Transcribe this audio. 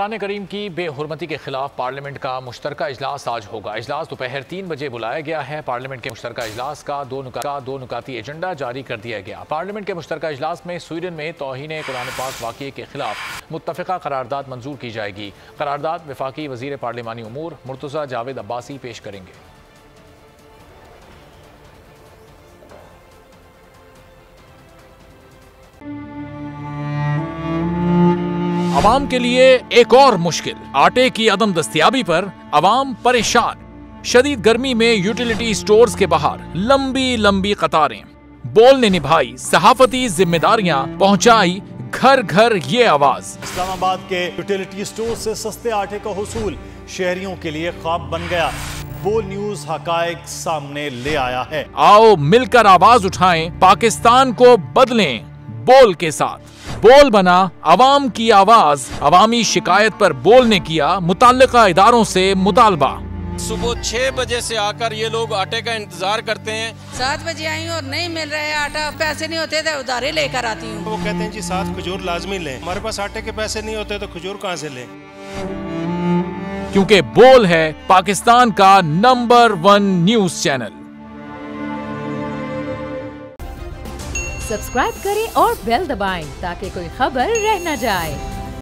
कुरान करीम की बेहुरमती के खिलाफ पार्लियामेंट का मुश्तरका इजलास आज होगा। इजलास दोपहर 3 बजे बुलाया गया है। पार्लियामेंट के मुश्तरका इजलास का दो नुकाती एजेंडा जारी कर दिया गया। पार्लियामेंट के मुश्तरका इजलास में स्वीडन में तौहीन कुरान पाक वाक़ये के खिलाफ मुत्तफ़िका करारदाद मंजूर की जाएगी। करारदाद वफाकी वज़ीर पार्लिमानी उमूर मुर्तज़ा जावेद अब्बासी पेश करेंगे। अवाम के लिए एक और मुश्किल, आटे की अदम दस्तयाबी पर अवाम परेशान। शदीद गर्मी में यूटिलिटी स्टोर्स के बाहर लंबी लंबी कतारें। बोल ने निभाई सहाफती जिम्मेदारियां, पहुंचाई घर घर ये आवाज। इस्लामाबाद के यूटिलिटी स्टोर से सस्ते आटे का हुसूल शहरियों के लिए ख्वाब बन गया। बोल न्यूज हकायक सामने ले आया है। आओ मिलकर आवाज उठाएं, पाकिस्तान को बदलें बोल के साथ। बोल बना अवाम की आवाज। अवामी शिकायत पर बोल ने किया मुताल्लिका इदारों से मुतालबा। सुबह 6 बजे से आकर ये लोग आटे का इंतजार करते हैं। 7 बजे आई और नहीं मिल रहा है आटा, पैसे नहीं होते तो उधारे लेकर आती हूँ। वो कहते हैं जी 7 खजूर लाजमी लें। हमारे पास आटे के पैसे नहीं होते तो खजूर कहाँ से लें? क्योंकि बोल है पाकिस्तान का नंबर 1 न्यूज चैनल। सब्सक्राइब करें और बेल दबाएं ताकि कोई खबर रह न जाए।